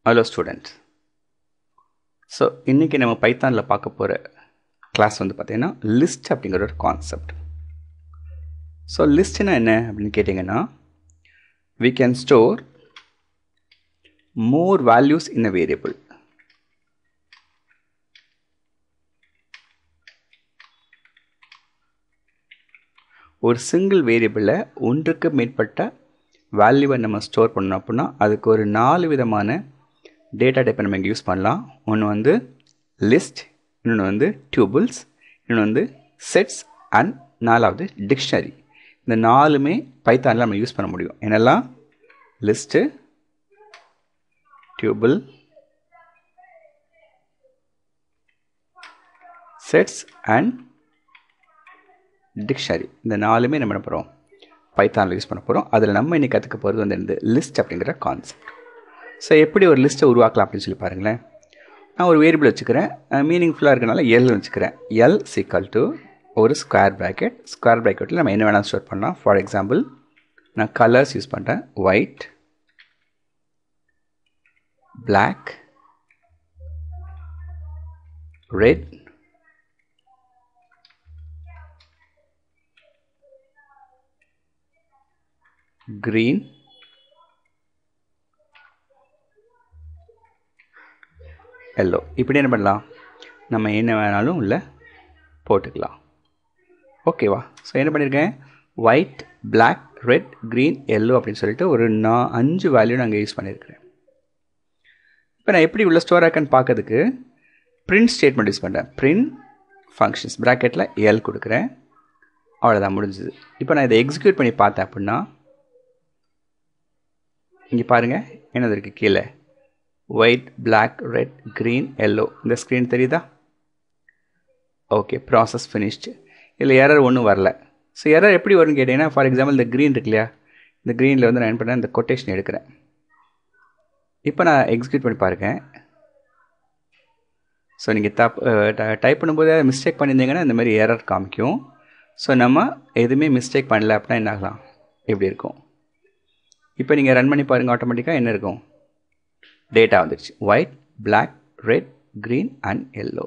Hello students. So இன்னைக்கு நம்ம பைத்தான்ல பார்க்க போற கிளாஸ் வந்து பார்த்தீங்கன்னா லிஸ்ட் அப்படிங்கிற ஒரு கான்செப்ட். ஸோ லிஸ்ட்னா என்ன அப்படின்னு கேட்டிங்கன்னா we can store more values in a variable. ஒரு சிங்கிள் வேரியபிளில் ஒன்றுக்கு மேற்பட்ட வேல்யூவை நம்ம ஸ்டோர் பண்ணோம் அப்படின்னா அதுக்கு ஒரு 4 விதமான டேட்டா டைப்பை நம்ம இங்கே யூஸ் பண்ணலாம். ஒன்று வந்து லிஸ்ட், இன்னொன்று வந்து டியூபிள்ஸ், இன்னொன்று வந்து செட்ஸ் அண்ட் 4வது டிக்ஷனரி. இந்த 4மே பைத்தானில் நம்ம யூஸ் பண்ண முடியும். என்னெல்லாம்? List, tuple, sets and dictionary. இந்த 4மே நம்ம என்ன பண்ணுறோம்? பைத்தானில் யூஸ் பண்ண போகிறோம். அதில் நம்ம இன்னைக்கு கற்றுக்க போகிறது வந்து இந்த லிஸ்ட் அப்படிங்கிற கான்செப்ட். ஸோ எப்படி ஒரு லிஸ்ட்டை உருவாக்கலாம் அப்படின்னு சொல்லி பாருங்களேன். நான் ஒரு வேரியபிள் வச்சுக்கிறேன், மீனிங்ஃபுல்லாக இருக்கனால எல் வச்சுக்கிறேன். எல் சீக்வல் டு ஒரு ஸ்கொயர் ப்ராக்கெட்டில் நம்ம என்ன வேணாலும் ஸ்டோர் பண்ணலாம். ஃபார் எக்ஸாம்பிள் நான் கலர்ஸ் யூஸ் பண்ணுறேன். White, black, red, green, yellow. இப்படி என்ன பண்ணலாம்? நம்ம என்ன வேணாலும் உள்ள போட்டுக்கலாம். ஓகேவா? ஸோ என்ன பண்ணியிருக்கேன்? White, black, red, green, yellow அப்படின்னு சொல்லிட்டு ஒரு 5 வேல்யூ நான் அங்கே யூஸ் பண்ணியிருக்கிறேன். இப்போ நான் எப்படி உள்ள ஸ்டோர் ஆக்கன்னு பார்க்கறதுக்கு பிரிண்ட் ஸ்டேட்மெண்ட் யூஸ் பண்ணுறேன். பிரிண்ட் ஃபங்க்ஷன்ஸ் ப்ராக்கெட்டில் எல் கொடுக்குறேன். அவ்வளோதான், முடிஞ்சுது. இப்போ நான் இதை எக்ஸிக்யூட் பண்ணி பார்த்தேன் அப்படின்னா இங்கே பாருங்கள் என்னது இருக்குது கீழே? White, black, red, green, yellow. இந்த ஸ்க்ரீன் தெரியுதா? Okay, process finished. இதில் எரர் ஒன்றும் வரல. ஸோ எரர் எப்படி வரும்னு கேட்டிங்கன்னா, ஃபார் எக்ஸாம்பிள் இந்த க்ரீன் இருக்கு இல்லையா, இந்த க்ரீனில் வந்து நான் என்ன பண்ணுறேன், இந்த கொட்டேஷன் எடுக்கிறேன். இப்போ நான் எக்ஸிக்யூட் பண்ணி பாருங்கள். ஸோ நீங்கள் டைப் பண்ணும்போது மிஸ்டேக் பண்ணியிருந்தீங்கன்னா இந்த மாதிரி எரர் காமிக்கும். ஸோ நம்ம எதுவுமே மிஸ்டேக் பண்ணல அப்படின்னா என்ன ஆகலாம்? எப்படி இருக்கும்? இப்போ நீங்கள் ரன் பண்ணி பாருங்கள், ஆட்டோமேட்டிக்காக என்ன இருக்கும்? டேட்டா வந்துடுச்சு. White, black, red, green and yellow.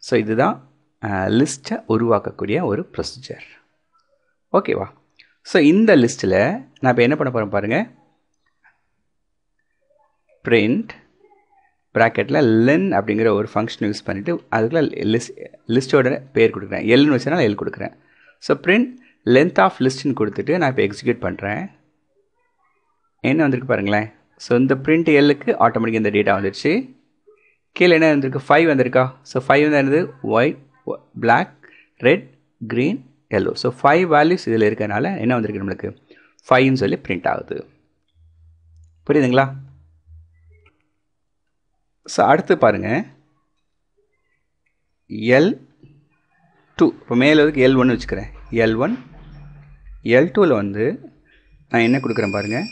So இதுதான் லிஸ்ட்டை உருவாக்கக்கூடிய ஒரு ப்ரொசீஜர். ஓகேவா? ஸோ இந்த லிஸ்ட்டில் நான் இப்போ என்ன பண்ண போகிறேன் பாருங்கள். பிரிண்ட் ப்ராக்கெட்டில் லென் அப்படிங்கிற ஒரு ஃபங்க்ஷன் யூஸ் பண்ணிவிட்டு அதுக்குள்ள லிஸ்ட்டோட பேர் கொடுக்குறேன். எல்னு வச்சனால எல் கொடுக்குறேன். ஸோ பிரிண்ட் லென்த் ஆஃப் லிஸ்ட்னு கொடுத்துட்டு நான் இப்போ எக்ஸிக்யூட் பண்ணுறேன். என்ன வந்திருக்கு பாருங்களேன். ஸோ இந்த பிரிண்ட் எல்லுக்கு ஆட்டோமேட்டிக்காக இந்த டேட்டா வந்துடுச்சு. கீழே என்ன வந்திருக்கு? 5 வந்திருக்கா? ஸோ 5 வந்து என்னது? White, black, red, green, yellow. So 5 values இதில் இருக்கிறதுனால என்ன வந்திருக்கு நம்மளுக்கு? 5ன்னு சொல்லி பிரிண்ட் ஆகுது. புரியுதுங்களா? ஸோ அடுத்து பாருங்கள், L2. இப்போ மேலே வந்து L1 வச்சுக்கிறேன். L1, L2வில் வந்து நான் என்ன கொடுக்குறேன் பாருங்கள்.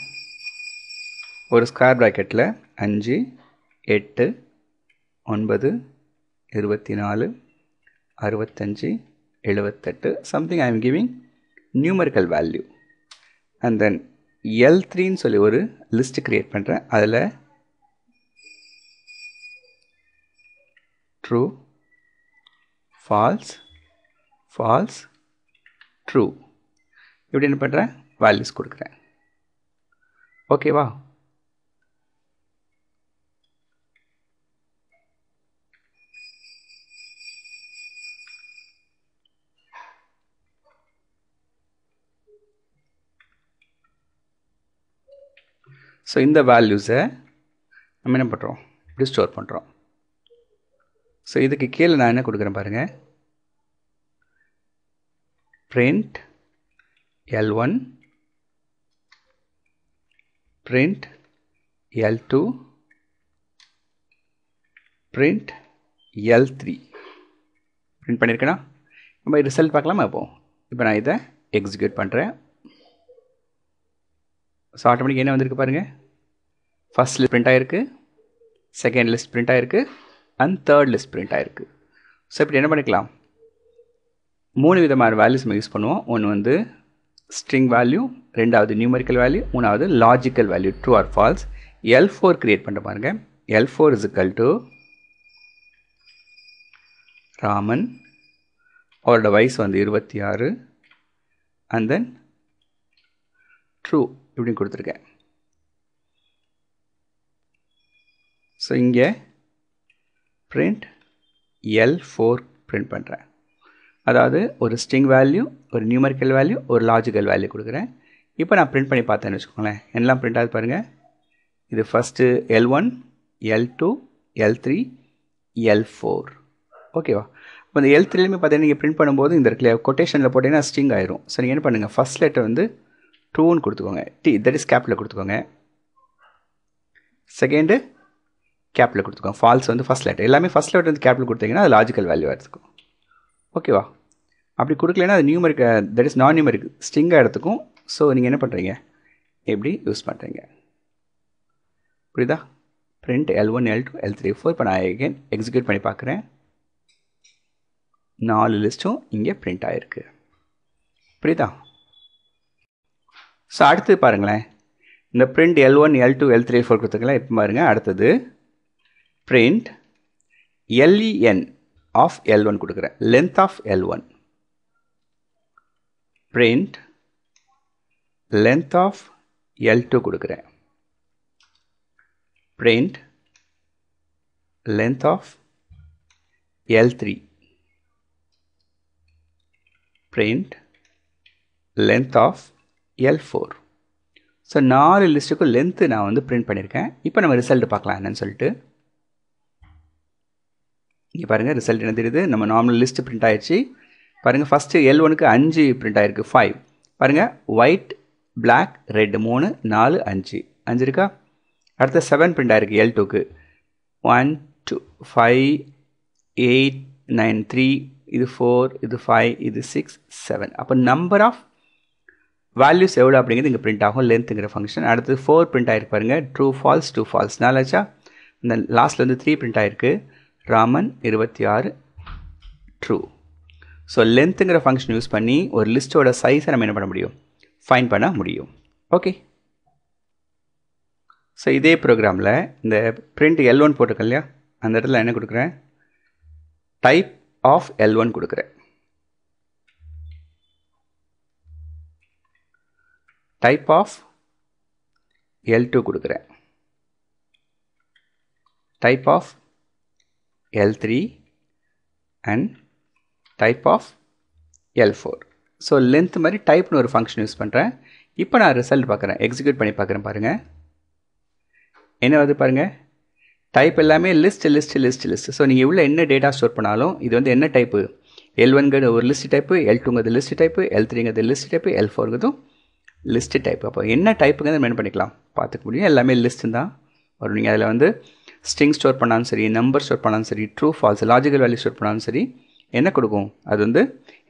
ஒரு ஸ்கொயர் ப்ராக்கெட்டில் 5, 8, 9, 24, 65, 78 something I am giving numerical value. And then L3ன்னு சொல்லி ஒரு லிஸ்ட் க்ரியேட் பண்ணுறேன். அதில் ட்ரூ, ஃபால்ஸ், ஃபால்ஸ், ட்ரூ இப்படி என்ன பண்ணுறேன்? வேல்யூஸ் கொடுக்குறேன். ஓகேவா? ஸோ இந்த வேல்யூஸை நம்ம என்ன பண்ணுறோம்? இப்படி ஸ்டோர் பண்ணுறோம். ஸோ இதுக்கு கீழே நான் என்ன கொடுக்குறேன் பாருங்கள். Print L1, print L2, print L3 print பண்ணியிருக்கேன்னா நம்ம ரிசல்ட் பார்க்கலாமா? இப்போ நான் இதை எக்ஸிக்யூட் பண்ணுறேன். ஸோ ஆட்டோமேட்டிக் என்ன வந்திருக்கு பாருங்கள். ஃபர்ஸ்ட் லிஸ்ட் பிரிண்ட் ஆகிருக்கு, செகண்ட் லிஸ்ட் பிரிண்ட் ஆகிருக்கு அண்ட் தேர்ட் லிஸ்ட் பிரிண்ட் ஆகிருக்கு. ஸோ இப்படி என்ன பண்ணிக்கலாம்? 3 விதமான வேல்யூஸ் நம்ம யூஸ் பண்ணுவோம். ஒன்று வந்து ஸ்ட்ரிங் வேல்யூ, ரெண்டாவது நியூமரிக்கல் வேல்யூ, மூணாவது logical value true or false. L4 create பண்ண பாருங்க. L4 is equal to Raman, அவரோட வயசு வந்து 26 and then true இப்படின்னு கொடுத்துருக்கேன். ஸோ இங்கே print L4 print பண்ணுறேன். அதாவது ஒரு ஸ்ட்ரிங் வேல்யூ, ஒரு நியூமரிக்கல் வேல்யூ, ஒரு லாஜிக்கல் வேல்யூ கொடுக்குறேன். இப்போ நான் பிரிண்ட் பண்ணி பார்த்தேன்னு வச்சுக்கோங்களேன். என்னெல்லாம் பிரிண்ட் ஆகுது பாருங்கள். இது first L1, L2, L3, L4. ஓகேவா? இப்போ இந்த L3லையுமே பார்த்தீங்கன்னா நீங்கள் பிரிண்ட் பண்ணும்போது இந்த இடத்துல கொட்டேஷனில் போட்டிங்கன்னா ஸ்ட்ரிங் ஆயிரும். ஸோ நீங்கள் என்ன பண்ணுங்கள், ஃபஸ்ட் லெட்டர் வந்து ட்ரூன்னு கொடுத்துக்கோங்க. தட் இஸ் கேப்பில் கொடுத்துக்கோங்க. செகண்டு கேப்பில் கொடுத்துக்கோங்க. ஃபால்ஸ் வந்து ஃபஸ்ட் லெட்டர். எல்லாமே ஃபஸ்ட் லெட்டர் வந்து கேப்பில் கொடுத்தீங்கன்னா அது லாஜிக்கல் வேல்யூவாக எடுத்துக்கும். ஓகேவா? அப்படி கொடுக்கலன்னா அது நியூமரிக், தட் இஸ் நான் நியூமரிக் ஸ்ட்ரிங்காக எடுத்துக்கும். ஸோ நீங்கள் என்ன பண்ணுறீங்க, எப்படி யூஸ் பண்ணுறீங்க, புரியுதா? print L1, L2, L3, L4. இப்போ நான் again எக்ஸிக்யூட் பண்ணி பார்க்குறேன். 4 லிஸ்ட்டும் இங்கே பிரிண்ட் ஆகிருக்கு. புரியுதா? ஸோ அடுத்து பாருங்களேன், இந்த print L1, L2, L3, L4 கொடுத்துருக்கலாம். இப்போ பாருங்கள், அடுத்தது print len of L1 கொடுக்குறேன். length of L1. print length of L2 கொடுக்குறேன். print length of L3. print length of L4. So 4 லிஸ்ட்டுக்கு லென்த்து நான் வந்து பிரிண்ட் பண்ணியிருக்கேன். இப்போ நம்ம ரிசல்ட் பார்க்கலாம் என்னன்னு சொல்லிட்டு. இங்கே பாருங்கள், ரிசல்ட் என்ன தெரியுது, நம்ம நார்மல் லிஸ்ட்டு பிரிண்ட் ஆகிடுச்சு. பாருங்கள், ஃபஸ்ட்டு L1க்கு 5 பிரிண்ட் ஆகிருக்கு, 5. பாருங்கள், ஒயிட், பிளாக், ரெட் 3, 4, 5 இருக்கா? அடுத்த 7 பிரிண்ட் ஆகிருக்கு L2க்கு. 1, 2, 5, 8, 9, 3, இது 4, இது 5, இது 6, 7. அப்போ நம்பர் ஆஃப் வேல்யூஸ் எவ்வளோ அப்படிங்கிறது இங்கே பிரிண்ட் ஆகும், லென்த்துங்கிற ஃபங்க்ஷன். அடுத்து 4 பிரிண்ட் ஆகிருக்கு பாருங்கள், ட்ரூ ஃபால்ஸ், ட்ரூ ஃபால்ஸ். 4 ஆச்சா? இந்த லாஸ்ட்டில் வந்து 3 பிரிண்ட் ஆகிருக்கு, ராமன் 26 ட்ரூ. ஸோ லென்த்துங்கிற ஃபங்க்ஷன் யூஸ் பண்ணி ஒரு லிஸ்ட்டோட சைஸை நம்ம என்ன பண்ண முடியும், ஃபைண்ட் பண்ண முடியும். ஓகே. ஸோ இதே ப்ரோக்ராமில் இந்த print L1 போட்டிருக்கேன் இல்லையா, அந்த இடத்துல என்ன கொடுக்குறேன், டைப் ஆஃப் L1 கொடுக்குறேன். டைப் ஆஃப் L2 கொடுக்குறேன். Type of L3 and type of L4. So length மாதிரி டைப்னு ஒரு ஃபங்க்ஷன் யூஸ் பண்ணுறேன். இப்போ நான் ரிசல்ட் பார்க்குறேன், எக்ஸிக்யூட் பண்ணி பார்க்குறேன். பாருங்கள் என்ன வருது பாருங்கள், டைப் எல்லாமே list list list list. So நீங்கள் உள்ள என்ன டேட்டா ஸ்டோர் பண்ணாலும் இது வந்து என்ன டைப்பு, L1ங்கிறது ஒரு லிஸ்ட் டைப்பு, L2ங்கிறது லிஸ்ட் டைப்பு, L3ங்கிறது லிஸ்ட் டைப்பு, L4ங்கிறதும் லிஸ்ட் டைப். அப்போ என்ன டைப்புங்கிறது நம்ம என்ன பண்ணிக்கலாம் பார்த்துக்க முடியும். எல்லாமே லிஸ்ட்டு தான் வரும். நீங்கள் அதில் வந்து ஸ்ட்ரிங் ஸ்டோர் பண்ணாலும் சரி, நம்பர் ஸ்டோர் பண்ணாலும் சரி, true falls, logical value store பண்ணாலும் சரி, என்ன கொடுக்கும், அது வந்து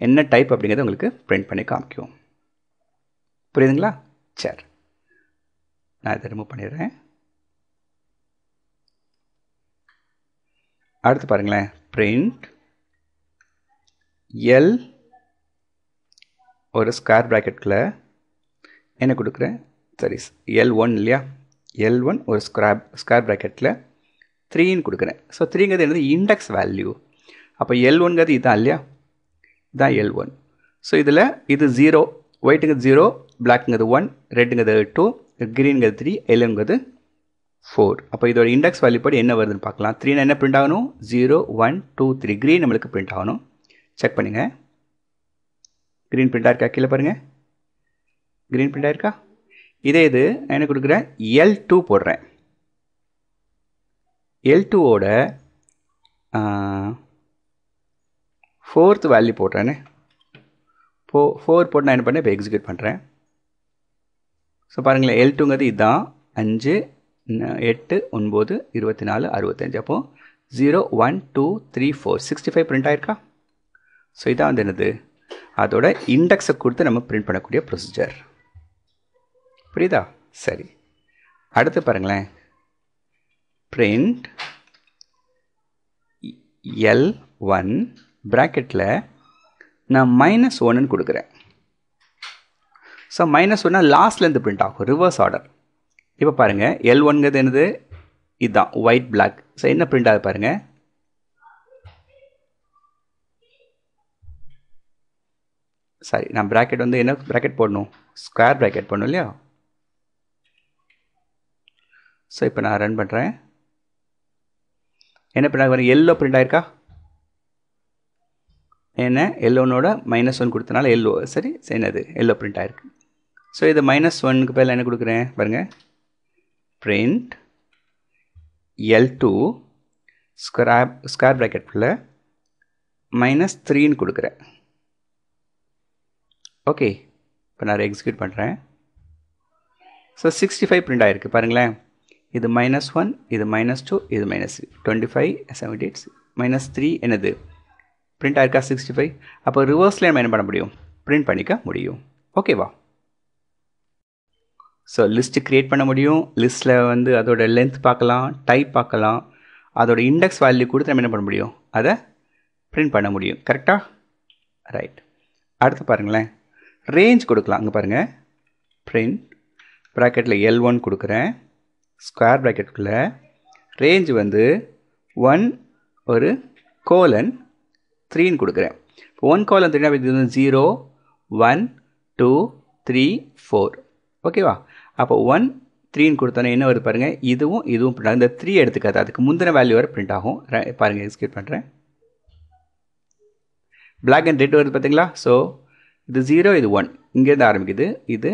என்ன டைப் அப்படிங்கிறத உங்களுக்கு பிரிண்ட் பண்ணி காமிக்கும். புரியுதுங்களா? சரி, நான் இதை ரிமூவ் பண்ணிடுறேன். அடுத்து பாருங்களேன், print L ஒரு ஸ்கொயர் ப்ராக்கெட்டில் என்ன கொடுக்குறேன், சரி L1 இல்லையா, L1 ஒரு ஸ்கொயர் ப்ராக்கெட்டில் 3ன்னு கொடுக்குறேன். ஸோ 3ங்கிறது என்னது, இண்டெக்ஸ் வேல்யூ. அப்போ L1ங்கிறது இதுதான் இல்லையா, இதுதான் L1. ஸோ இதில் இது 0, ஒயிட்டுங்கிறது 0, பிளாக்குங்கிறது 1, ரெட்டுங்கிறது 2, க்ரீனுங்கிறது 3, எல்லோங்கிறது 4. அப்போ இதோட இண்டெக்ஸ் வேல்யூ படி என்ன வருதுன்னு பார்க்கலாம். 3 என்ன பிரிண்ட் ஆகணும், 0, 1, 2, 3. க்ரீன் நம்மளுக்கு பிரிண்ட் ஆகணும். செக் பண்ணுங்கள், க்ரீன் பிரிண்ட் ஆயிருக்கா, கீழே பாருங்கள், க்ரீன் பிரிண்ட் ஆயிருக்கா. இதே இது நான் என்ன கொடுக்குறேன், L2 போடுறேன். L2ஓட 4th வேல்யூ போடுறேன்னு. 4 போட்டு நான் என்ன பண்ணேன், இப்போ எக்ஸிக்யூட் பண்ணுறேன். ஸோ பாருங்களேன், L2ங்கிறது இதுதான், 5, 8, 9, 24, 65. அப்போது 0, 1, 2, 3, 4, 65 பிரிண்ட் ஆயிருக்கா. ஸோ இதான் வந்து என்னது, அதோட இண்டெக்ஸை கொடுத்து நம்ம பிரிண்ட் பண்ணக்கூடிய ப்ரொசீஜர். புரியுதா? சரி, அடுத்து பாருங்களேன், print L1 ப்ராக்கெட்டில் நான் -1ன்னு கொடுக்குறேன். ஸோ -1 லாஸ்ட்லேருந்து பிரிண்ட் ஆகும், ரிவர்ஸ் ஆர்டர். இப்போ பாருங்கள் L1ங்கிறது என்னது, இதுதான் ஒயிட் பிளாக். ஸோ என்ன பிரிண்ட் ஆகுது பாருங்கள். சாரி, நான் ப்ராக்கெட் வந்து என்ன ப்ராக்கெட் போடணும், ஸ்கொயர் ப்ராக்கெட் போடணும் இல்லையா. ஸோ இப்போ நான் ரன் பண்ணுறேன். என்ன பிரிண்ட் ஆகும், எல்லோ பிரிண்ட் ஆயிருக்கா. என்ன எல்லோனோட -1 கொடுத்தனால எல்லோ, சரி என்னது எல்லோ பிரிண்ட் ஆயிருக்கு. ஸோ இது -1க்கு பதில் என்ன கொடுக்குறேன் பாருங்கள், print L2 ஸ்கொயர் ப்ராக்கெட்டில் -3ன்னு கொடுக்குறேன். ஓகே, இப்போ நான் எக்ஸிக்யூட் பண்ணுறேன். ஸோ 65 பிரிண்ட் ஆகிருக்கு பாருங்களேன். இது -1, இது -2, இது -3, 25, 78, -3 என்னது பிரிண்ட் ஆயிருக்கா 65. அப்போ ரிவர்ஸில் நம்ம என்ன பண்ண முடியும், பிரிண்ட் பண்ணிக்க முடியும். ஓகேவா. ஸோ லிஸ்ட்டு க்ரியேட் பண்ண முடியும். லிஸ்ட்டில் வந்து அதோட லென்த் பார்க்கலாம், டைப் பார்க்கலாம், அதோட இண்டெக்ஸ் வேல்யூ கொடுத்து நம்ம என்ன பண்ண முடியும், அதை பிரிண்ட் பண்ண முடியும். கரெக்டாக, ரைட். அடுத்து பாருங்களேன், ரேஞ்ச் கொடுக்கலாம். அங்கே பாருங்கள், பிரிண்ட் ப்ராக்கெட்டில் L1 கொடுக்குறேன், ஸ்கொயர் ப்ராக்கெட்டுக்குள்ளே ரேஞ்ச் வந்து 1 ஒரு :3ன்னு கொடுக்குறேன். இப்போ 1:3 இது வந்து 0, 1, 2, 3, 4. ஓகேவா. அப்போ 1, 3ன்னு கொடுத்தோன்னே என்ன வருது பாருங்கள், இதுவும் இதுவும் பிரிண்ட் ஆகும். இந்த 3 எடுத்துக்காது, அதுக்கு முந்தின வேல்யூ வரை பிரிண்ட் ஆகும். பாருங்கள், எக்ஸிக்யூட் பண்ணுறேன். பிளாக் அண்ட் ரெட் வருது பார்த்தீங்களா. ஸோ இது 0, இது 1, இங்கேருந்து ஆரம்பிக்குது, இது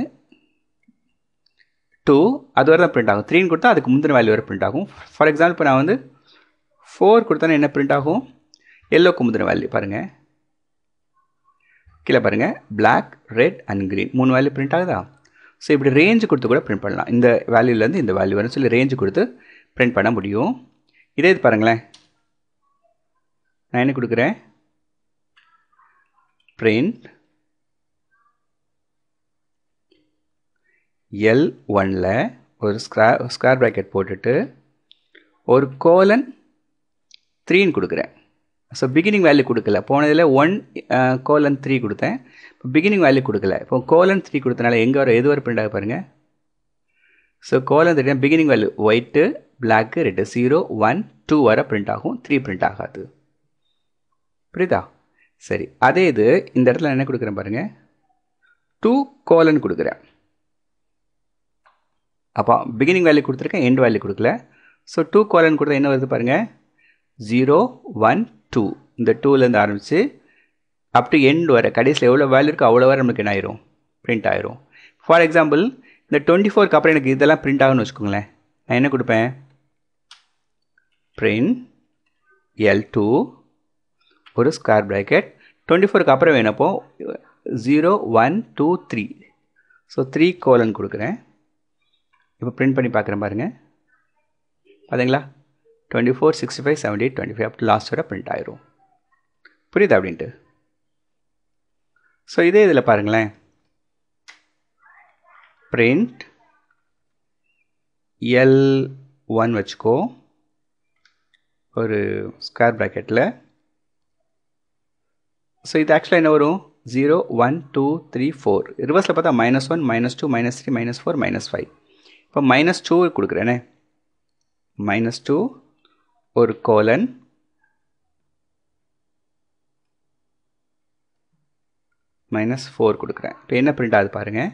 2, அது வரை தான் பிரிண்ட் ஆகும். 3ன்னு கொடுத்தா அதுக்கு முந்தின வேல்யூ வரை பிரிண்ட் ஆகும். ஃபார் எக்ஸாம்பிள் இப்போ நான் வந்து 4 கொடுத்தோன்னா என்ன பிரிண்ட் ஆகும், எல்லோக்கு முந்தின வேல்யூ பாருங்கள், கீழே பாருங்கள், black, red and green 3 value print ஆகுதா. ஸோ இப்படி ரேஞ்சு கொடுத்து கூட பிரிண்ட் பண்ணலாம். இந்த வேல்யூலேருந்து இந்த வேல்யூ வரும்னு சொல்லி ரேஞ்சு கொடுத்து பிரிண்ட் பண்ண முடியும். இதே இது பாருங்களேன், நான் என்ன கொடுக்குறேன், பிரிண்ட் L1ல் ஒரு ஸ்கொயர் ப்ராக்கெட் போட்டுட்டு ஒரு :3ன்னு கொடுக்குறேன். ஸோ பிகினிங் வேல்யூ கொடுக்கல. போனதில் 1:3 கொடுத்தேன். இப்போ பிகினிங் வேல்யூ கொடுக்கல. இப்போ :3 கொடுத்தனால எங்கே வர எது வரை பிரிண்ட் ஆக பாருங்கள். So :3 beginning value white, black, red 0, 1, 2 வரை பிரிண்ட் ஆகும், 3 பிரிண்ட் ஆகாது. புரியுதா. சரி, அதே இது இந்த இடத்துல என்ன கொடுக்குறேன் பாருங்கள், 2: கொடுக்குறேன். அப்போ பிகினிங் வேல்யூ கொடுத்துருக்கேன், எண்ட் வேல்யூ கொடுக்கல. ஸோ 2: கொடுத்தா என்ன வருது பாருங்கள், 0, 1, 2. இந்த 2லேருந்து ஆரம்பித்து அப் டு எண்ட் வரை கடைசியில் எவ்வளோ வேல்யூ இருக்கோ அவ்வளோ வரை நமக்கு என்ன ஆயிரும், பிரிண்ட் ஆயிரும். ஃபார் எக்ஸாம்பிள் இந்த 24க்கு அப்புறம் எனக்கு இதெல்லாம் பிரிண்ட் ஆகும்னு வச்சுக்கோங்களேன். நான் என்ன கொடுப்பேன், பிரிண்ட் L2 ஒரு ஸ்கொயர் ப்ராக்கெட் 24க்கு அப்புறம் வேணப்போ 0, 1, 2, 3. ஸோ 3: கொடுக்குறேன். இப்போ பிரிண்ட் பண்ணி பார்க்குறேன் பாருங்கள், பார்த்தீங்களா 24, 65, 78, 25 அப் டு லாஸ்ட் வரை பிரிண்ட் ஆயிரும். புரியுதா அப்படின்ட்டு. ஸோ இதே இதில் பாருங்களேன், பிரிண்ட் L1 வச்சுக்கோ ஒரு ஸ்கொயர் ப்ராக்கெட்டில். ஸோ இது ஆக்சுவலாக என்ன வரும், 0, 1, 2, 3, 4. ரிவர்ஸில் பார்த்தா -1, -2, -3, -4, -5. இப்போ -2 கொடுக்குறேனே, -2 ஒரு -4 கொடுக்குறேன். இப்போ என்ன பிரிண்ட் ஆகுது பாருங்கள்,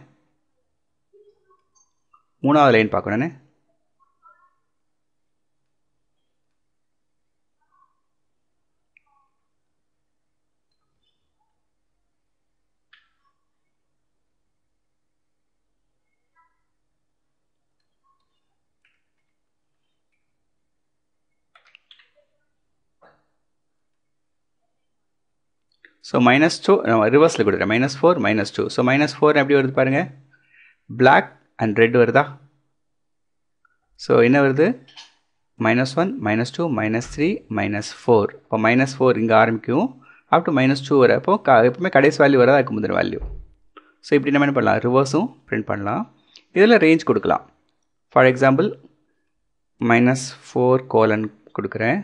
3வது லைன் பார்க்கணுன்னு. ஸோ -2 ரிவர்ஸில் கொடுக்குறேன், -4, -2. ஸோ -4 எப்படி வருது பாருங்கள், பிளாக் அண்ட் ரெட் வருதா. ஸோ என்ன வருது, -1, -2, -3, -4. இப்போ -4 இங்கே ஆரம்பிக்கும், அப் டு -2 வரை. அப்போ எப்பவுமே கடைசி வேல்யூ வரதா அதுக்கு முந்தின வேல்யூ. ஸோ இப்படி நம்ம என்ன பண்ணலாம், ரிவர்ஸும் பிரிண்ட் பண்ணலாம். இதில் ரேஞ்ச் கொடுக்கலாம். ஃபார் எக்ஸாம்பிள் -4: கொடுக்குறேன்.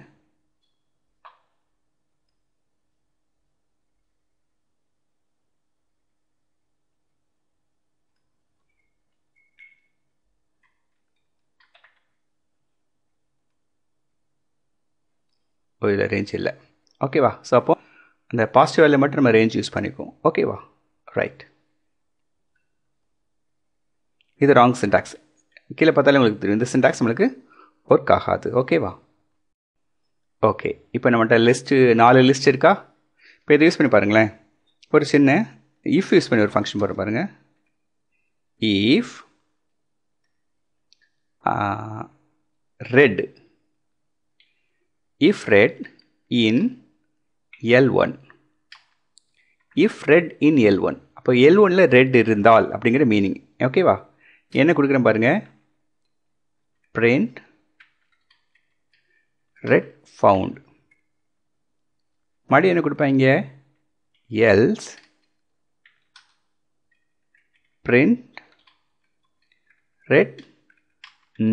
இதில் ரேஞ்ச் இல்லை. ஓகேவா? ஸோ அப்போ அந்த பாசிட்டிவ் வேல்யூ மட்டும் நம்ம ரேஞ்ச் யூஸ் பண்ணிக்குவோம். ஓகேவா? ரைட். இது ராங் சின்டாக்ஸ். கீழே பார்த்தாலே உங்களுக்கு தெரியும் இந்த சின்டாக்ஸ் நம்மளுக்கு ஒர்க் ஆகாது. ஓகேவா? ஓகே, இப்போ நம்மகிட்ட லிஸ்ட்டு 4 லிஸ்ட் இருக்கா? இப்போ இதை யூஸ் பண்ணி பாருங்களேன். ஒரு சின்ன இஃப் யூஸ் பண்ணி ஒரு ஃபங்க்ஷன் போகிற பாருங்கள். If red if red in L1 if red in L1. அப்போ L1ல் ரெட் இருந்தால் அப்படிங்கிற மீனிங். ஓகேவா? என்ன கொடுக்குறேன் பாருங்கள். print red found. மறுபடியும் என்ன கொடுப்பாங்க? else print red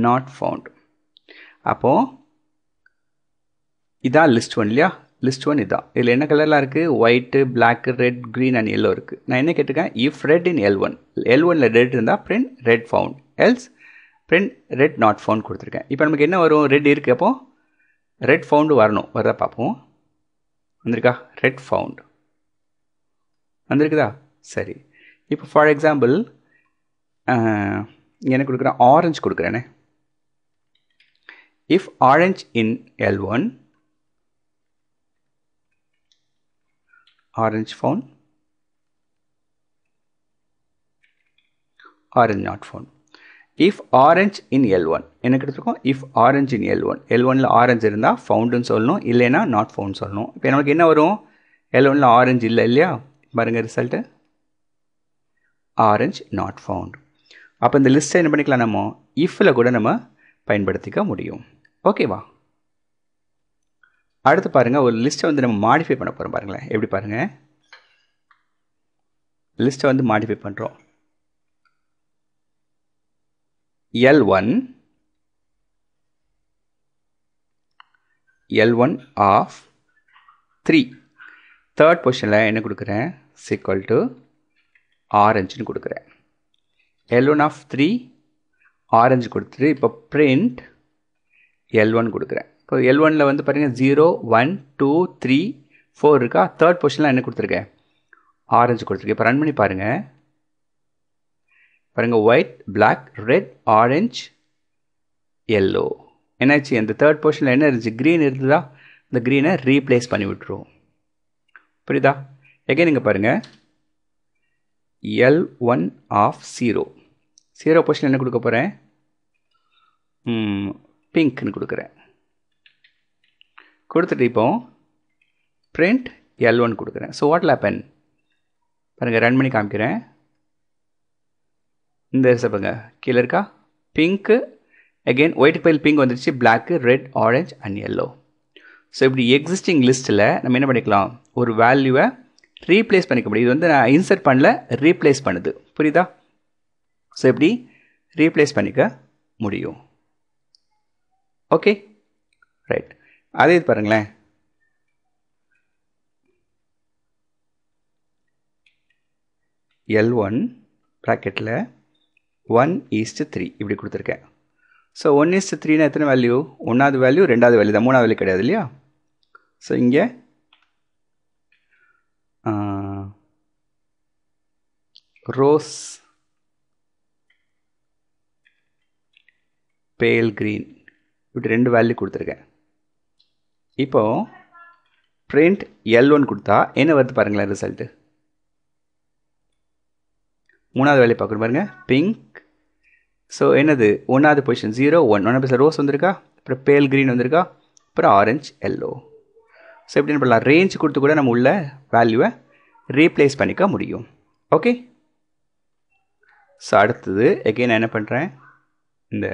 not found. அப்போ இதான் லிஸ்ட் 1 இல்லையா? லிஸ்ட் 1 இதான். இதில் என்ன கலர்லாம் இருக்குது? White, black, red, green and yellow இருக்குது. நான் என்ன கேட்டிருக்கேன்? If red in L1. L1ல் ரெட் இருந்தால் print red found. else print red not found கொடுத்துருக்கேன். இப்போ நமக்கு என்ன வரும்? ரெட் இருக்குது. அப்போ ரெட் ஃபவுண்டு வரணும். வரதா பார்ப்போம். வந்திருக்கா? ரெட் ஃபவுண்ட் வந்திருக்குதா? சரி. இப்போ ஃபார் எக்ஸாம்பிள் என்ன கொடுக்குறேன்? ஆரஞ்சு கொடுக்குறேனே. If orange in L1 orange found orange not found. If orange in L1 என்ன கொடுத்துருக்கோம்? If orange in L1. L1ல் ஆரஞ்சு இருந்தால் ஃபவுண்டுன்னு சொல்லணும், இல்லைன்னா நாட் ஃபவுண்ட் சொல்லணும். இப்போ நமக்கு என்ன வரும்? L1ல் ஆரஞ்சு இல்லை இல்லையா? பாருங்கள் ரிசல்ட்டு ஆரஞ்ச் நாட் ஃபவுண்ட். அப்போ இந்த லிஸ்ட்டை என்ன பண்ணிக்கலாம்? நம்ம இஃப்பில் கூட நம்ம பயன்படுத்திக்க முடியும். ஓகேவா? அடுத்து பாருங்கள், ஒரு லிஸ்ட்டை வந்து நம்ம மாடிஃபை பண்ண போகிறோம். பாருங்களேன் எப்படி பாருங்கள். லிஸ்ட்டை வந்து மாடிஃபை பண்ணுறோம். L1 of 3 தேர்ட் பொசிஷனில் என்ன கொடுக்குறேன்? equal to ஆரஞ்சுன்னு கொடுக்குறேன். L1 of 3 ஆரஞ்சு கொடுத்துட்டு இப்போ print L1 கொடுக்குறேன். இப்போ L1ல் வந்து பாருங்கள் 0 1 2 3 4 இருக்கா? தேர்ட் பொசிஷனில் என்ன கொடுத்துருக்கேன்? ஆரஞ்சு கொடுத்துருக்கேன். இப்போ ரன் பண்ணி பாருங்கள். பாருங்கள், white, black, red, orange, yellow. என்னாச்சு? அந்த தேர்ட் பொசிஷனில் என்ன இருந்துச்சு? க்ரீன் இருந்ததா? இந்த க்ரீனை ரீப்ளேஸ் பண்ணி விட்டுருவோம். புரியுதா? எகைன் இங்கே பாருங்கள். L1 of 0 பொசிஷன் என்ன கொடுக்க போகிறேன்? பிங்க்னு கொடுக்குறேன். கொடுத்துட்டு இப்போ print L1 கொடுக்குறேன். So what will happen? பாருங்கள், ரன் பண்ணி காமிக்கிறேன். இந்த பாருங்க, கீழே இருக்கா? பிங்க்கு, அகெயின் ஒயிட் பைல் பிங்க் வந்துடுச்சு, black, red, orange and yellow. So இப்படி எக்ஸிஸ்டிங் லிஸ்ட்டில் நம்ம என்ன பண்ணிக்கலாம்? ஒரு வேல்யூவை ரீப்ளேஸ் பண்ணிக்க முடியும். இது வந்து நான் இன்சர்ட் பண்ணல, ரீப்ளேஸ் பண்ணுது. புரியுதா? ஸோ எப்படி ரீப்ளேஸ் பண்ணிக்க முடியும். Okay, right. அதே இது பாருங்களேன். L1 ப்ராக்கெட்டில் 1:3 இப்படி கொடுத்துருக்கேன். ஸோ 1:3னா எத்தனை வேல்யூ? ஒன்றாவது வேல்யூ, ரெண்டாவது வேல்யூ தான், மூணாவது வேல்யூ கிடையாது இல்லையா? ஸோ இங்கே ரோஸ், பேல் க்ரீன் இப்படி ரெண்டு வேல்யூ கொடுத்துருக்கேன். இப்போது print L1 கொடுத்தா என்ன வருது பாருங்களேன் ரிசல்ட்டு. மூணாவது வேல்யூ பார்க்கணும் பாருங்கள், பிங்க். ஸோ என்னது? ஒன்றாவது பொசிஷன் 0 1. ஒன்றாவது பொசிஷன் ரோஸ் வந்திருக்கா, அப்புறம் பேல் க்ரீன் வந்திருக்கா, அப்புறம் ஆரஞ்ச் எல்லோ. ஸோ எப்படி என்ன பண்ணலாம்? ரேஞ்ச் கொடுத்து கூட நம்ம உள்ள வேல்யூவை ரீப்ளேஸ் பண்ணிக்க முடியும். ஓகே. ஸோ அடுத்தது எகெயின் நான் என்ன பண்ணுறேன்? இந்த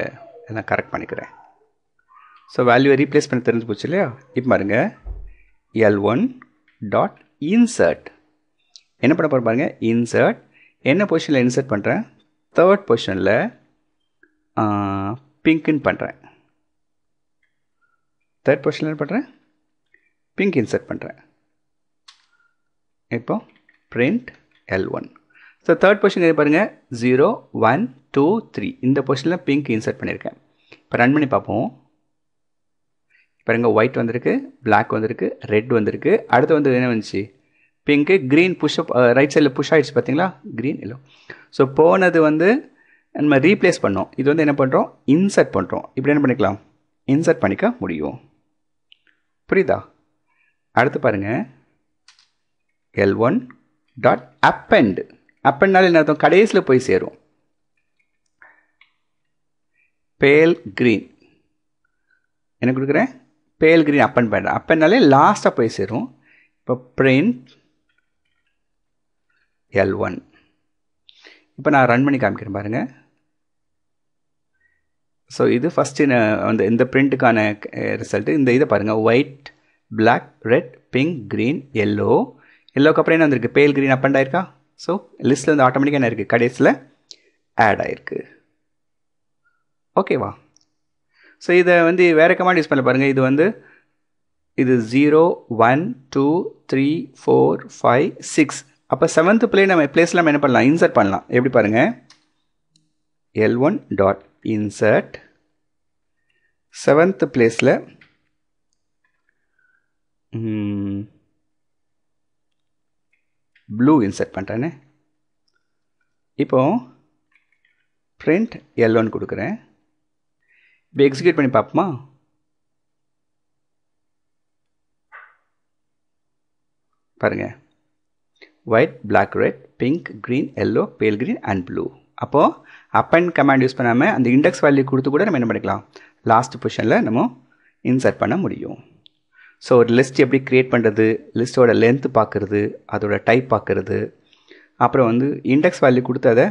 இதெல்லாம் கரெக்ட் பண்ணிக்கிறேன். ஸோ வேல்யூவை ரீப்ளேஸ் பண்ண தெரிஞ்சு போச்சு இல்லையா? இப்போ பாருங்க, L1 டாட் இன்சர்ட் என்ன பண்ண போகிறேன் பாருங்கள். இன்சர்ட் என்ன பொசிஷனில் இன்சர்ட் பண்ணுறேன்? தேர்ட் பொசிஷனில் பிங்க்குன்னு பண்ணுறேன். தேர்ட் பொசிஷனில் என்ன பண்ணுறேன்? பிங்க் இன்சர்ட் பண்ணுறேன். இப்போ print L1. So third position எது பாருங்கள்? 0 1 2 3 இந்த பொசிஷனில் பிங்க் இன்சர்ட் பண்ணியிருக்கேன். இப்போ ரன் பண்ணி பார்ப்போம். பாருங்க, ஒயிட் வந்திருக்கு, பிளாக் வந்திருக்கு, ரெட் வந்திருக்கு. அடுத்து வந்து என்ன வந்துச்சு, பிங்க்கு, க்ரீன் புஷ்அப் ரைட் சைடில் புஷ் ஆகிடுச்சு பார்த்தீங்களா, க்ரீன் எல்லோ. ஸோ போனது வந்து நம்ம ரீப்ளேஸ் பண்ணோம். இது வந்து என்ன பண்ணுறோம், இன்சர்ட் பண்ணுறோம். இப்படி என்ன பண்ணிக்கலாம், இன்சர்ட் பண்ணிக்க முடியும். புரியுதா? அடுத்து பாருங்கள், L1 டாட் அப்பெண்ட். அப்பெண்ட்னால என்ன அர்த்தம், கடைசியில் போய் சேரும். பேல் க்ரீன் என்ன கொடுக்குறேன், பேல் க்ரீன் அப்பெண்ட் பண்ணுறேன். அப்பெண்ட்னாலே லாஸ்ட்டாக போய் சேரும். இப்போ பிரிண்ட் L1. இப்போ நான் ரன் பண்ணி காமிக்கிறேன் பாருங்கள். ஸோ இது ஃபஸ்ட்டு வந்து இந்த பிரிண்ட்டுக்கான ரிசல்ட்டு. இந்த இதை பாருங்கள், white, black, red, pink, green, yellow. எல்லோக்கு அப்புறம் என்ன வந்திருக்கு, பேல் க்ரீன் அப்பெண்ட் ஆயிருக்கா. ஸோ லிஸ்ட்டில் வந்து ஆட்டோமேட்டிக்காக என்ன இருக்குது, கடைசியில் ஆட் ஆகிருக்கு. ஓகேவா? ஸோ இதை வந்து வேறு கமாண்ட் யூஸ் பண்ணல பாருங்கள். இது வந்து இது 0 1 2 3 4 5 6. அப்போ 7th பிளேஸில் நம்ம என்ன பண்ணலாம், இன்சர்ட் பண்ணலாம். எப்படி பாருங்கள், L1 டாட் இன்சர்ட் 7th பிளேஸில் ப்ளூ இன்சர்ட் பண்ணுறேன்னு. இப்போ பிரிண்ட் L1 கொடுக்குறேன். இப்போ எக்ஸிக்யூட் பண்ணி பார்ப்போமா. பாருங்கள், white, black, red, pink, green, yellow, pale green and blue. அப்போது அப்பெண்ட் கமாண்ட் யூஸ் பண்ணாமல் அந்த இண்டெக்ஸ் வேல்யூ கொடுத்து கூட நம்ம என்ன பண்ணிக்கலாம், லாஸ்ட் பொசிஷனில் நம்ம இன்சர்ட் பண்ண முடியும். ஸோ ஒரு லிஸ்ட் எப்படி க்ரியேட் பண்ணுறது, லிஸ்ட்டோட லென்த்து பார்க்குறது, அதோட டைப் பார்க்குறது, அப்புறம் வந்து இண்டெக்ஸ் வேல்யூ கொடுத்து அதை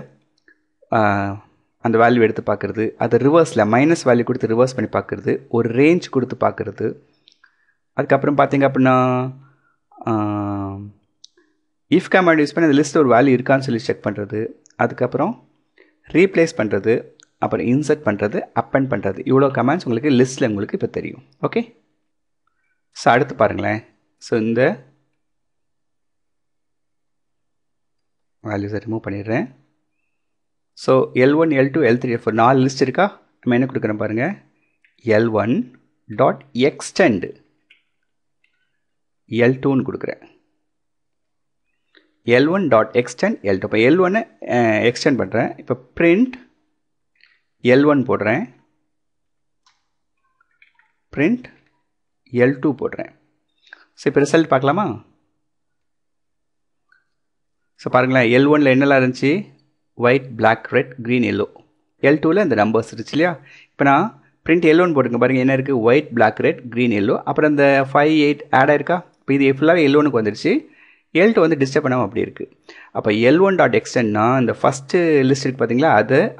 அந்த வேல்யூ எடுத்து பார்க்குறது, அதை ரிவர்ஸில் மைனஸ் வேல்யூ கொடுத்து ரிவர்ஸ் பண்ணி பார்க்குறது, ஒரு ரேஞ்ச் கொடுத்து பார்க்குறது. அதுக்கப்புறம் பார்த்தீங்க அப்படின்னா இஃப் கமாண்ட் யூஸ் பண்ணி அந்த லிஸ்ட்டில் ஒரு வேல்யூ இருக்கான்னு சொல்லி செக் பண்ணுறது, அதுக்கப்புறம் ரீப்ளேஸ் பண்ணுறது, அப்புறம் இன்சர்ட் பண்ணுறது, அப்பெண்ட் பண்ணுறது. இவ்வளோ கமாண்ட்ஸ் உங்களுக்கு லிஸ்ட்டில் உங்களுக்கு இப்போ தெரியும். ஓகே, ஸோ அடுத்து பாருங்களேன். ஸோ இந்த வேல்யூஸை ரிமூவ் பண்ணிடுறேன். So L1 L2 L3 L4 4 list இருக்கா. நம்ம என்ன கொடுக்குறோம் பாருங்கள், L1 டாட் எக்ஸ்டெண்ட் L2ன்னு கொடுக்குறேன். L1 dot extend L2. இப்போ L1 எக்ஸ்டெண்ட் பண்ணுறேன். இப்போ பிரிண்ட் L1 போடுறேன், பிரிண்ட் L2 போடுறேன். ஸோ இப்போ ரிசல்ட் பார்க்கலாமா. ஸோ பாருங்களேன், L1ல் என்னெல்லாம் இருந்துச்சு, white, black, red, green, yellow. L2ல் இந்த நம்பர்ஸ் இருந்துச்சு இல்லையா. இப்போ நான் பிரிண்ட் L1 போட்டுங்க பாருங்கள், என்ன இருக்குது, white, black, red, green, yellow. அப்புறம் இந்த 5 8 ஆட் ஆயிருக்கா. இப்போ இது ஃபுல்லாகவே L1க்கு வந்துருச்சு. L2 வந்து டிஸ்டர்ப் பண்ணாமல் அப்படி இருக்குது. அப்போ L1 டாட் எக்ஸ்டெண்ட்னா இந்த ஃபஸ்ட்டு லிஸ்ட் இருக்குது பார்த்தீங்களா,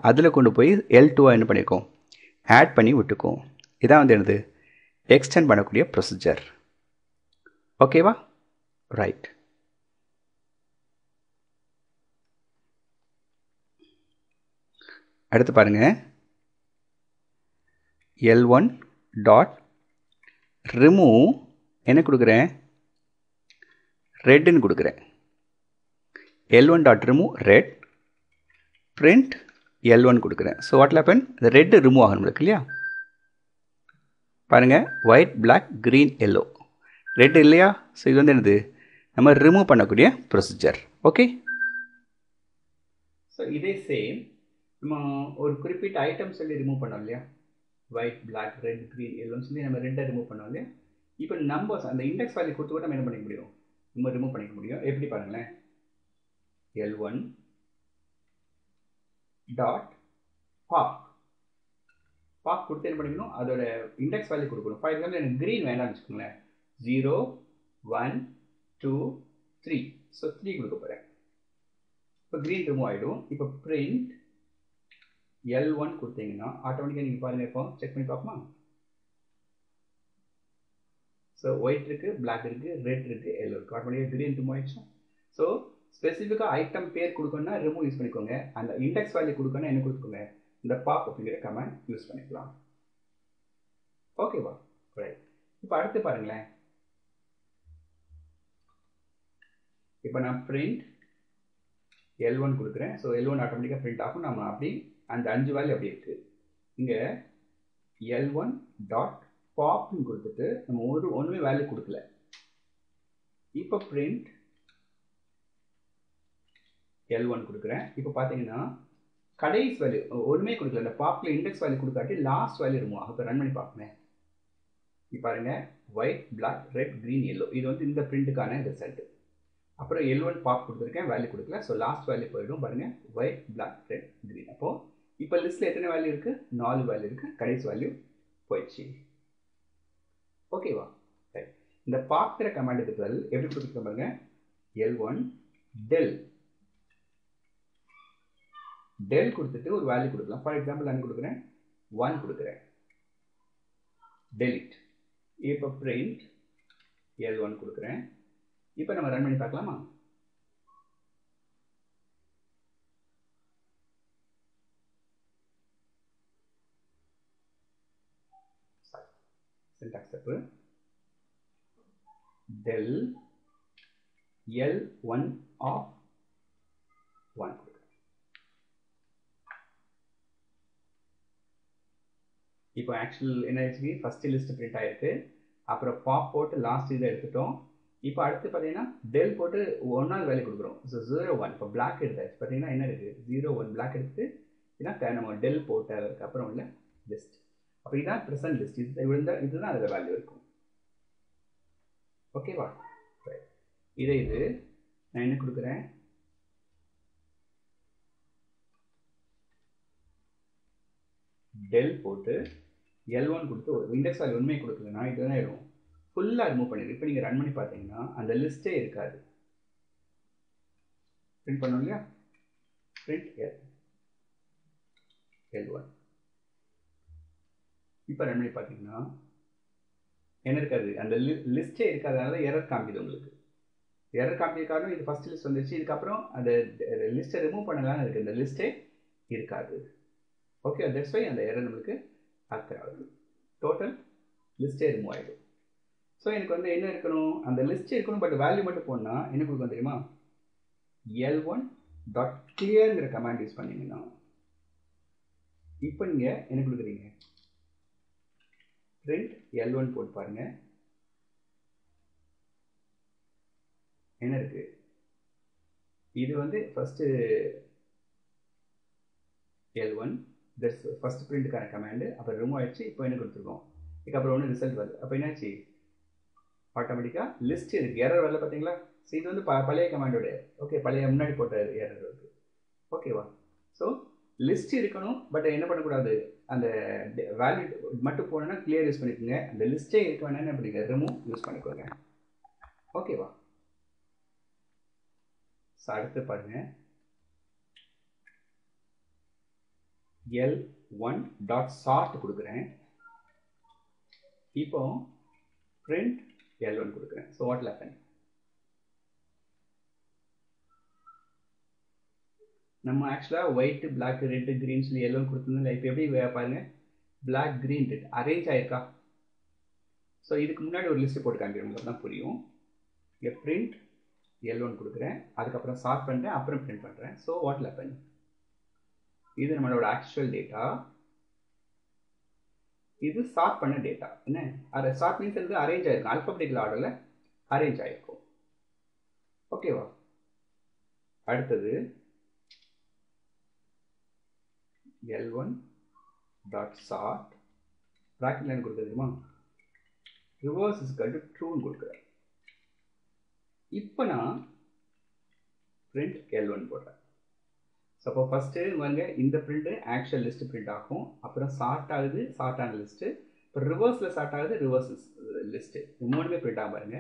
அதில் கொண்டு போய் L2 என்ன பண்ணியிருக்கோம், ஆட் பண்ணி விட்டுக்கும். இதான் வந்து என்னது, எக்ஸ்டெண்ட் பண்ணக்கூடிய ப்ரொசீஜர். ஓகேவா, ரைட். அடுத்து பாருங்கள், L1 டாட் ரிமூவ் என்ன கொடுக்குறேன், ரெட்னு கொடுக்குறேன். L1 dot remove red, print L1 கொடுக்குறேன். ஸோ வாட் ஹேப்பன், இந்த ரெட் ரிமூவ் ஆகணும் நம்மளுக்கு இல்லையா. பாருங்கள், white, black, green, yellow, red இல்லையா. ஸோ இது வந்து என்னது, நம்ம ரிமூவ் பண்ணக்கூடிய ப்ரொசீஜர். ஓகே, ஸோ இதே சேம் நம்ம ஒரு குறிப்பிட்ட ஐட்டம் சொல்லி ரிமூவ் பண்ணோம் இல்லையா, ஒயிட், பிளாக், ரெட், க்ரீன், எல்லோன்னு சொல்லி நம்ம ரெட்டை ரிமூவ் பண்ணோம் இல்லையா. இப்போ நம்பர்ஸ் அந்த இண்டெக்ஸ் வேல்யூ கொடுத்து கூட நம்ம என்ன பண்ணிக்க முடியும், நம்ம ரிமூவ் பண்ணிக்க முடியும். எப்படி பாருங்களேன், L1 டாட் பாப் பாப் கொடுத்து என்ன பண்ணிக்கணும், அதோட இண்டெக்ஸ் வேல்யூ கொடுக்கணும். ஃபார் எக்ஸாம்பிள் எனக்கு க்ரீன் வேண்டாம்னு வச்சுக்கோங்களேன், 0 1 2 3. ஸோ 3 கொடுக்க போகிறேன். இப்போ க்ரீன் ரிமூவ் ஆகிடும். இப்போ பிரிண்ட் L1 கொடுத்தீங்கன்னா ஆட்டோமேட்டிக்காக நீங்கள் பாருங்கள், இப்போ செக் பண்ணி பார்ப்போமா. ஸோ ஒயிட் இருக்குது, பிளாக் இருக்குது, ரெட் இருக்குது, எல்லோ இருக்குது. ஆட்டோமேட்டிக்காக க்ரீன் ரிமூவ் ஆகிடுச்சு. ஸோ ஸ்பெசிஃபிக்காக ஐட்டம் பேர் கொடுக்கணும்னா ரிமூவ் யூஸ் பண்ணிக்கோங்க. அந்த இண்டெக்ஸ் வேல்யூ கொடுக்கணும்னா என்ன கொடுத்துக்கோங்க, இந்த பாப் அப்படிங்கிற கமாண்ட் யூஸ் பண்ணிக்கலாம். ஓகேவா, ரைட். இப்போ அடுத்து பாருங்களேன், இப்போ நான் பிரிண்ட் L1 கொடுக்குறேன். ஸோ L1 ஆட்டோமேட்டிக்காக பிரிண்ட் ஆகும். நம்ம அப்படி அந்த 5 வேல்யூ அப்படி இருக்குது. இங்கே L1 டாட் பாப்னு கொடுத்துட்டு நம்ம ஒன்றுமே வேல்யூ கொடுக்கல. இப்போ பிரிண்ட் L1 கொடுக்குறேன். இப்போ பார்த்தீங்கன்னா கடைசி வேல்யூ ஒன்றுமே கொடுக்கல. இந்த பாப்பில் இண்டெக்ஸ் வேல்யூ கொடுக்காட்டி லாஸ்ட் வேல்யூ ரிமூவ் ஆகும். இப்போ ரன் பண்ணி பார்ப்போமே. இப்போ பாருங்க white, black, red, green, yellow. இது வந்து இந்த பிரிண்ட்டுக்கான ரிசல்ட். அப்புறம் L1 பாப் கொடுத்துருக்கேன், வேல்யூ கொடுக்கல. ஸோ லாஸ்ட் வேல்யூ போயிடும். பாருங்க ஒயிட், பிளாக், ரெட், க்ரீன். அப்போ இப்போ லிஸ்ட்டில் எத்தனை வேல்யூ இருக்குது? 4 வேல்யூ இருக்குது. கடைசி வேல்யூ போயிடுச்சு. ஓகேவா? ரைட். இந்த பாப்கிற கமாண்டுக்கு பதில் எப்படி கொடுத்துருக்கோம் பாருங்க. L1 del கொடுத்துட்டு ஒரு வேல்யூ கொடுக்கலாம். ஃபார் எக்ஸாம்பிள் நான் கொடுக்குறேன் 1 கொடுக்குறேன். delete. இப்போ print L1 கொடுக்குறேன். இப்போ நம்ம ரன் பண்ணி பார்க்கலாமா? syntax தப்பு. del L1 of 1 கொடுக்குறேன். இப்போ ஆக்சுவல் என்ன ஆயிடுச்சு? ஃபர்ஸ்ட் லிஸ்ட் பிரிண்ட் ஆயிருக்கு. அப்புறம் பாப் போட்டு லாஸ்ட் இதை எடுத்துட்டோம். இப்போ அடுத்து பார்த்தீங்கன்னா டெல் போட்டு 1ஆவது வேல்யூ கொடுக்குறோம். ஸோ 0 1. இப்போ பிளாக் எடுத்தாச்சு. பார்த்தீங்கன்னா என்ன இருக்குது? 0 1 பிளாக் எடுத்து இதான் நம்ம டெல் போட்டதுக்கு அப்புறம் உள்ள லிஸ்ட். அப்போ இதுதான் ப்ரெசன்ட் லிஸ்ட். இதுதான் அதில் வேல்யூ இருக்கும். ஓகேவா? இது நான் என்ன கொடுக்குறேன்? டெல் போட்டு L1 கொடுத்து இண்டெக்ஸ் வேல்யூ உண்மையை கொடுக்கலன்னா இதுதான் இருக்கும். ஃபுல்லாக ரிமூவ் பண்ணிடுது. இப்போ நீங்கள் ரன் பண்ணி பார்த்தீங்கன்னா அந்த லிஸ்ட்டே இருக்காது. பிரிண்ட் பண்ணோம் இல்லையா? Print L1. இப்போ ரன் பண்ணி பார்த்தீங்கன்னா என்ன இருக்காது? அந்த லிஸ்ட்டே இருக்காதனால எரர் காமிக்குது உங்களுக்கு. எரர் காமிக்க காரணம் இது ஃபர்ஸ்ட் லிஸ்ட் வந்துருச்சு. இதுக்கப்புறம் அந்த லிஸ்ட்டை ரிமூவ் பண்ணலான்னு இருக்குது. இந்த லிஸ்ட்டே இருக்காது. ஓகே, தட்ஸ் வை அந்த எரர் நம்மளுக்கு அக்கர் ஆகுது. டோட்டல் லிஸ்ட்டே ரிமூவ் ஆகிடும். ஸோ எனக்கு வந்து என்ன இருக்கணும்? அந்த லிஸ்ட் இருக்கணும். பட் வேல்யூ மட்டும் போனால் என்ன கொடுக்கும் தெரியுமா? L1.clearங்கிற கமாண்ட் யூஸ் பண்ணீங்கன்னா இப்போ நீங்கள் என்ன கொடுக்குறீங்க? print L1 போட்டு பாருங்க. என்ன இருக்கு? இது வந்து ஃபர்ஸ்ட் L1 தட்ஸ் ஃபர்ஸ்ட் பிரிண்ட்டுக்கான கமாண்டு. அப்புறம் ரிமூவ் ஆயிடுச்சு. இப்போ என்ன கொடுத்துருக்கோம்? இதுக்கப்புறம் ஒன்று ரிசல்ட் வருது. அப்போ என்னாச்சு? ஆட்டோமேட்டிக்காக லிஸ்ட் இருக்குது. எரர் வரல பார்த்தீங்களா? ஸோ இது வந்து பழைய கமாண்டோட ஓகே, பழைய முன்னாடி போட்ட எரர் இருக்குது. ஓகேவா? ஸோ லிஸ்ட் இருக்கணும். பட் என்ன பண்ணக்கூடாது? அந்த வேல்யூ மட்டும் போனோன்னா கிளியர் யூஸ் பண்ணிக்கோங்க. அந்த லிஸ்ட்டே இருக்க வேணாம் என்ன பண்ணிக்க? ரிமூவ் யூஸ் பண்ணிக்கோங்க. ஓகேவா? ஸோ அடுத்து பாருங்க. L1.sort கொடுக்குறேன். இப்போ print L1 கொடுக்குறேன். So what happen? நம்ம ஆக்சுவலாக ஒயிட், பிளாக், ரெட், கிரீன் சொல்லி L1 கொடுத்துருந்தோம். இப்போ எப்படி பாருங்க? பிளாக், கிரீன், ரெட் அரேஞ்ச் ஆயிருக்கா? ஸோ இதுக்கு முன்னாடி ஒரு லிஸ்ட் போட்டு காமிக்கிறவங்களுக்கு தான் புரியும். இங்கே print L1 கொடுக்குறேன். அதுக்கப்புறம் சார்ட் பண்ணுறேன். அப்புறம் பிரிண்ட் பண்ணுறேன். So what happen? இது நம்மளோட ஆக்சுவல் டேட்டா. இது சார்ட் பண்ண டேட்டா. என்ன அதை சார்ட் மீன்ஸ் வந்து அரேஞ்ச் ஆயிருக்கும். ஆல்பபெட்டிக்கல் ஆர்டரில் அரேஞ்ச் ஆயிருக்கும். ஓகேவா? அடுத்தது L1.sort ப்ராக்கெட் லைன் கொடுக்குறது தெரியுமா? ரிவர்ஸ் இஸ் ஈக்குவல் டு ட்ரூன்னு கொடுக்குறேன். இப்போ நான் print L1 போடுறேன். ஸோ அப்போ ஃபஸ்ட்டு பாருங்க, இந்த பிரிண்ட் ஆக்சுவல் லிஸ்ட் பிரிண்ட் ஆகும். அப்புறம் சார்ட் ஆகுது, சார்ட் ஆன லிஸ்ட்டு. இப்போ ரிவர்ஸில் சார்ட் ஆகுது, ரிவர்ஸ் லிஸ்ட்டு. மூணுமே பிரிண்ட் ஆகும் பாருங்க.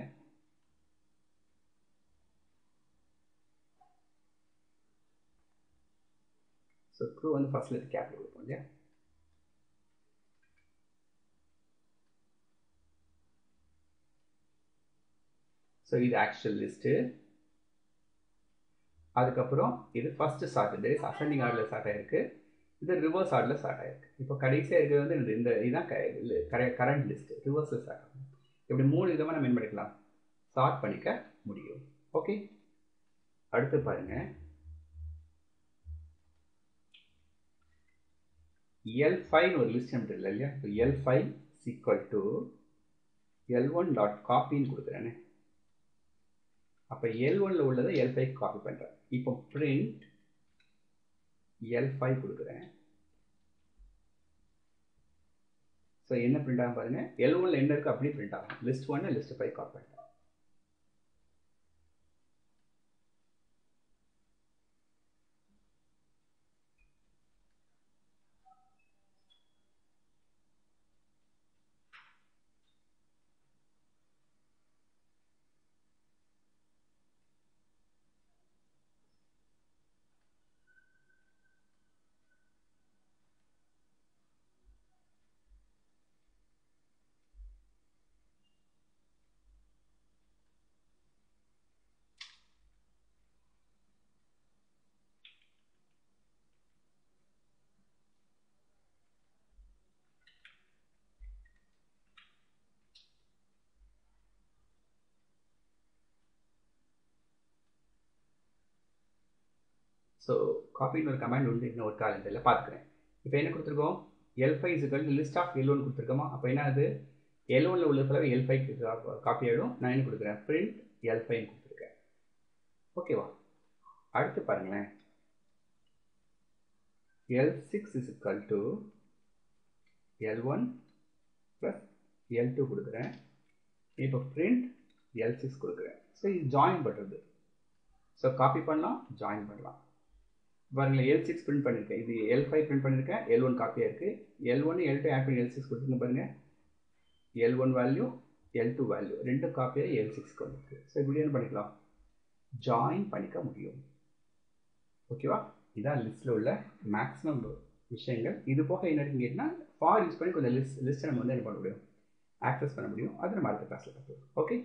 ஸோ ட்ரூ வந்து ஃபர்ஸ்ட்ல இருக்கு கேபிட்டல் கொடுப்போம் இல்லையா? ஸோ இது ஆக்சுவல் லிஸ்ட்டு. அதுக்கப்புறம் இது ஃபர்ஸ்ட் சார்ட். இந்த அசெண்டிங் ஆர்டரில் ஸ்டார்ட் ஆயிருக்கு. இது ரிவர்ஸ் ஆர்டரில் ஸ்டார்ட் ஆயிருக்கு. இப்போ கடைசியாக இருக்கிறது வந்து இந்த இதுதான் கரண்ட் லிஸ்ட். ரிவர்ஸில் ஸ்டார்ட் ஆகும். இப்படி 3 விதமாக நம்ம என்ன பண்ணிக்கலாம்? சார்ட் பண்ணிக்க முடியும். ஓகே, அடுத்து பாருங்க. L5 ஒரு லிஸ்ட் நம்ம இல்லை இல்லையா? L5 equal to L1 dot காப்பின்னு கொடுக்குறேன்னு. அப்போ L1ல் உள்ளதை L5 காப்பி பண்ணுறேன். இப்போ print L5 கொடுக்குறேன். ஸோ என்ன பிரிண்ட் ஆகும் பாருங்க, L1ல் என்ன இருக்குது அப்படியே பிரிண்ட் ஆகும். லிஸ்ட் 1 லிஸ்ட் 5 காப்பி பண்ணுறேன். ஸோ காப்பின்னு ஒரு கமாண்ட் உண்டு, இன்னும் ஒரு காலண்டரில் பார்த்துக்கிறேன். இப்போ என்ன கொடுத்துருக்கோம், L5 is equal to list of L1 கொடுத்துருக்கோமா. அப்போ என்ன அது L1ல் உள்ள ஃபுல்லாக L5 காப்பி ஆகிடும். நான் என்ன கொடுக்குறேன், print L5 கொடுத்துருக்கேன். ஓகேவா. அடுத்து பாருங்களேன், L6 is equal to L1 plus L2 கொடுக்குறேன். இப்போ print L6 கொடுக்குறேன். ஸோ இது ஜாயின் பண்ணுறது. ஸோ காப்பி பண்ணலாம், ஜாயின் பண்ணலாம். பாருங்களேன், L6 பிரிண்ட் பண்ணியிருக்கேன், இது L5 பிரிண்ட் பண்ணியிருக்கேன், L1 காப்பியாக இருக்குது. L1 L2 ஆட் பண்ணி L6 கொடுத்துருங்க பாருங்கள். L1 வேல்யூ L2 வேல்யூ ரெண்டும் காப்பியாக L6 வந்துருக்கு. ஸோ இப்படி என்ன பண்ணிக்கலாம், ஜாயின் பண்ணிக்க முடியும். ஓகேவா. இதான் லிஸ்ட்டில் உள்ள மேக்ஸிமம் விஷயங்கள். இது போக என்ன இருக்குன்னு கேட்டால் ஃபார் யூஸ் பண்ணி கொஞ்சம் லிஸ்ட்டை நம்ம வந்து என்ன பண்ண முடியும், ஆக்சஸ் பண்ண முடியும். அதை நம்ம அடுத்த கிளாஸில் பார்க்கலாம். ஓகே.